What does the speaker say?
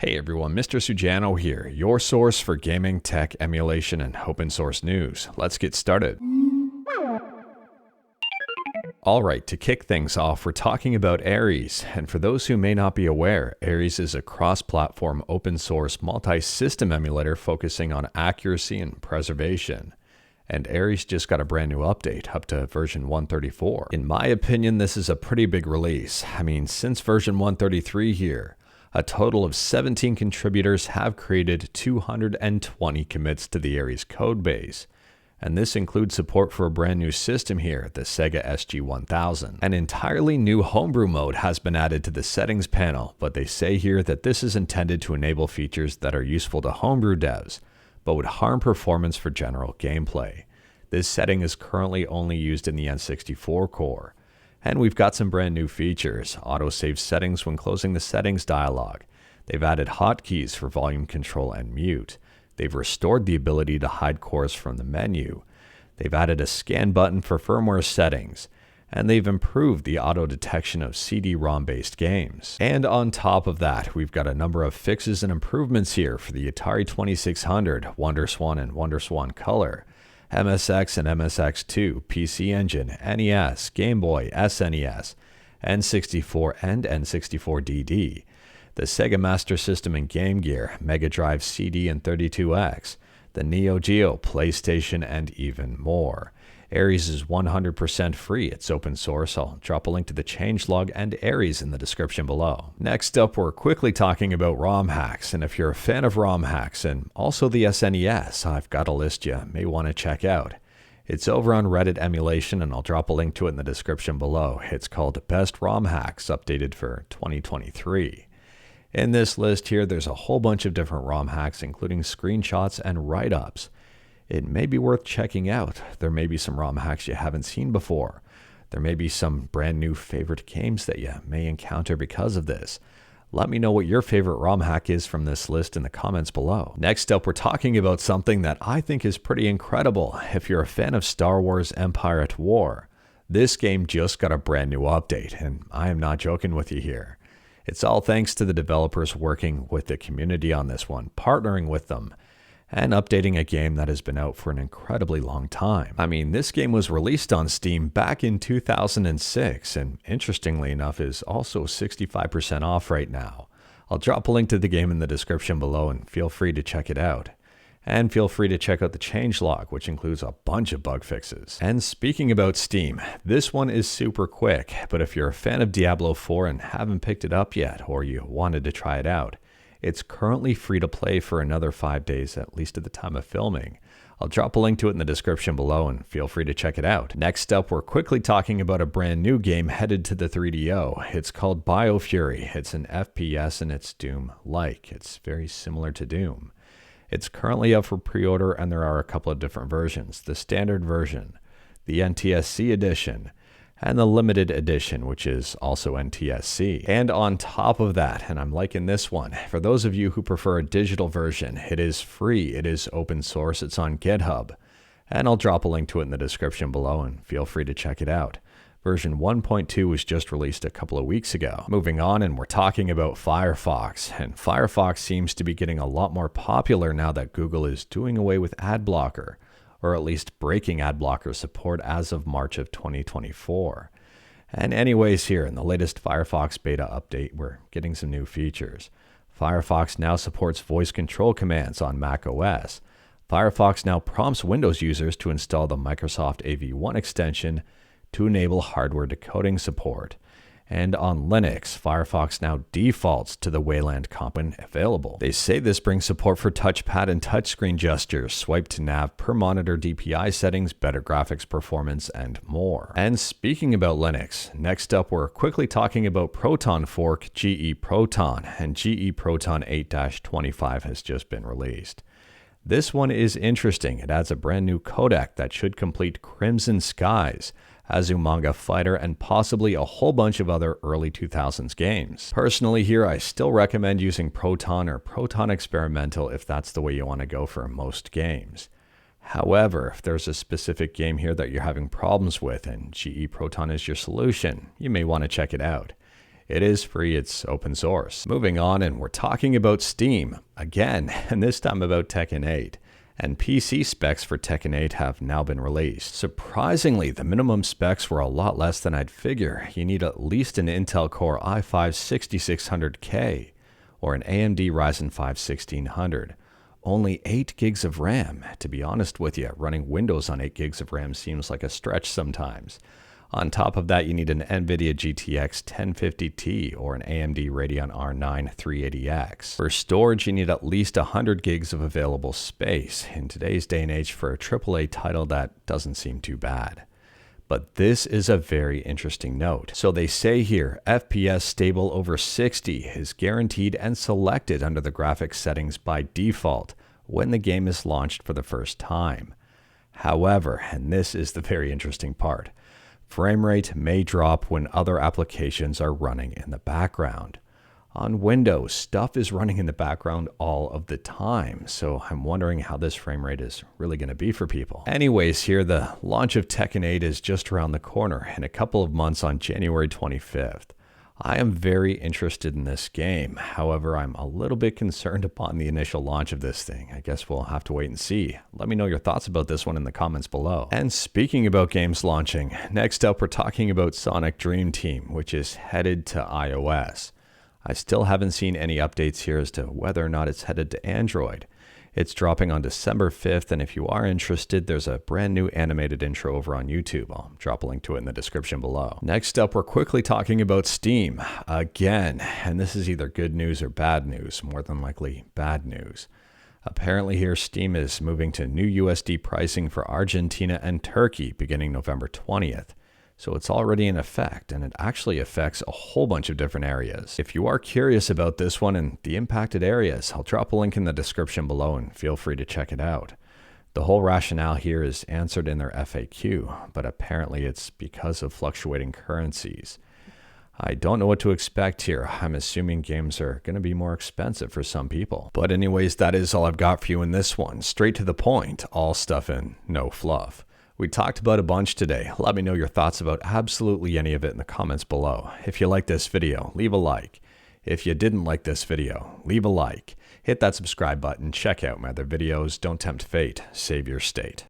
Hey everyone, Mr. Sujano here, your source for gaming, tech, emulation, and open source news. Let's get started. Alright, to kick things off, we're talking about Ares, and for those who may not be aware, Ares is a cross-platform open source multi-system emulator focusing on accuracy and preservation. And Ares just got a brand new update, up to version 134. In my opinion, this is a pretty big release. I mean, since version 133 here, a total of 17 contributors have created 220 commits to the Ares codebase. And this includes support for a brand new system here, the Sega SG-1000. An entirely new homebrew mode has been added to the settings panel, but they say here that this is intended to enable features that are useful to homebrew devs, but would harm performance for general gameplay. This setting is currently only used in the N64 core. And we've got some brand new features, autosave settings when closing the settings dialog. They've added hotkeys for volume control and mute. They've restored the ability to hide cores from the menu. They've added a scan button for firmware settings. And they've improved the auto detection of CD-ROM based games. And on top of that, we've got a number of fixes and improvements here for the Atari 2600, WonderSwan and WonderSwan Color, MSX and MSX2, PC Engine, NES, Game Boy, SNES, N64 and N64DD, the Sega Master System and Game Gear, Mega Drive CD and 32X, the Neo Geo, PlayStation, and even more. Ares is 100% free, it's open source. I'll drop a link to the changelog and Ares in the description below. Next up, we're quickly talking about ROM hacks, and if you're a fan of ROM hacks and also the SNES, I've got a list you may want to check out. It's over on Reddit Emulation, and I'll drop a link to it in the description below. It's called Best ROM Hacks, updated for 2023. In this list here, there's a whole bunch of different ROM hacks, including screenshots and write-ups. It may be worth checking out. There may be some ROM hacks you haven't seen before. There may be some brand new favorite games that you may encounter because of this. Let me know what your favorite ROM hack is from this list in the comments below. Next up, we're talking about something that I think is pretty incredible. If you're a fan of Star Wars Empire at War, this game just got a brand new update, and I am not joking with you here. It's all thanks to the developers working with the community on this one, partnering with them, and updating a game that has been out for an incredibly long time. I mean, this game was released on Steam back in 2006, and interestingly enough is also 65% off right now. I'll drop a link to the game in the description below and feel free to check it out. And feel free to check out the changelog, which includes a bunch of bug fixes. And speaking about Steam, this one is super quick, but if you're a fan of Diablo IV and haven't picked it up yet, or you wanted to try it out, it's currently free to play for another 5 days, at least at the time of filming. I'll drop a link to it in the description below and feel free to check it out. Next up, we're quickly talking about a brand new game headed to the 3DO. It's called BioFury. It's an FPS and it's Doom-like. It's very similar to Doom. It's currently up for pre-order and there are a couple of different versions. The standard version, the NTSC edition, and the limited edition, which is also NTSC. And on top of that, and I'm liking this one, for those of you who prefer a digital version, it is free, it is open source, it's on GitHub. And I'll drop a link to it in the description below and feel free to check it out. Version 1.2 was just released a couple of weeks ago. Moving on, and we're talking about Firefox. And Firefox seems to be getting a lot more popular now that Google is doing away with ad blocker, or at least breaking ad blocker support as of March of 2024. And anyways, here in the latest Firefox beta update, we're getting some new features. Firefox now supports voice control commands on Mac OS. Firefox now prompts Windows users to install the Microsoft AV1 extension to enable hardware decoding support. And on Linux, Firefox now defaults to the Wayland component available. They say this brings support for touchpad and touchscreen gestures, swipe to nav, per monitor DPI settings, better graphics performance, and more. And speaking about Linux, next up we're quickly talking about Proton fork GE Proton, and GE Proton 8-25 has just been released. This one is interesting. It adds a brand new codec that should complete Crimson Skies, Azumanga Fighter, and possibly a whole bunch of other early 2000s games. Personally here, I still recommend using Proton or Proton Experimental if that's the way you want to go for most games. However, if there's a specific game here that you're having problems with and GE Proton is your solution, you may want to check it out. It is free, it's open source. Moving on, and we're talking about Steam again, and this time about Tekken 8. And PC specs for Tekken 8 have now been released. Surprisingly, the minimum specs were a lot less than I'd figure. You need at least an Intel Core i5-6600K or an AMD Ryzen 5 1600. Only 8 gigs of RAM. To be honest with you, running Windows on 8 gigs of RAM seems like a stretch sometimes. On top of that, you need an NVIDIA GTX 1050Ti or an AMD Radeon R9 380X. For storage, you need at least 100 gigs of available space. In today's day and age, for a AAA title, that doesn't seem too bad. But this is a very interesting note. So they say here, FPS stable over 60 is guaranteed and selected under the graphics settings by default when the game is launched for the first time. However, and this is the very interesting part, frame rate may drop when other applications are running in the background. On Windows, stuff is running in the background all of the time, so I'm wondering how this frame rate is really going to be for people. Anyways, here the launch of Tekken 8 is just around the corner in a couple of months on January 25th. I am very interested in this game. However, I'm a little bit concerned upon the initial launch of this thing. I guess we'll have to wait and see. Let me know your thoughts about this one in the comments below. And speaking about games launching, next up we're talking about Sonic Dream Team, which is headed to iOS. I still haven't seen any updates here as to whether or not it's headed to Android. It's dropping on December 5th, and if you are interested, there's a brand new animated intro over on YouTube. I'll drop a link to it in the description below. Next up, we're quickly talking about Steam again, and this is either good news or bad news, more than likely bad news. Apparently here, Steam is moving to new USD pricing for Argentina and Turkey beginning November 20th. So it's already in effect, and it actually affects a whole bunch of different areas. If you are curious about this one and the impacted areas, I'll drop a link in the description below and feel free to check it out. The whole rationale here is answered in their FAQ, but apparently it's because of fluctuating currencies. I don't know what to expect here. I'm assuming games are going to be more expensive for some people. But anyways, that is all I've got for you in this one. Straight to the point, all stuff and no fluff. We talked about a bunch today. Let me know your thoughts about absolutely any of it in the comments below. If you liked this video, leave a like. If you didn't like this video, leave a like. Hit that subscribe button, check out my other videos. Don't tempt fate, save your state.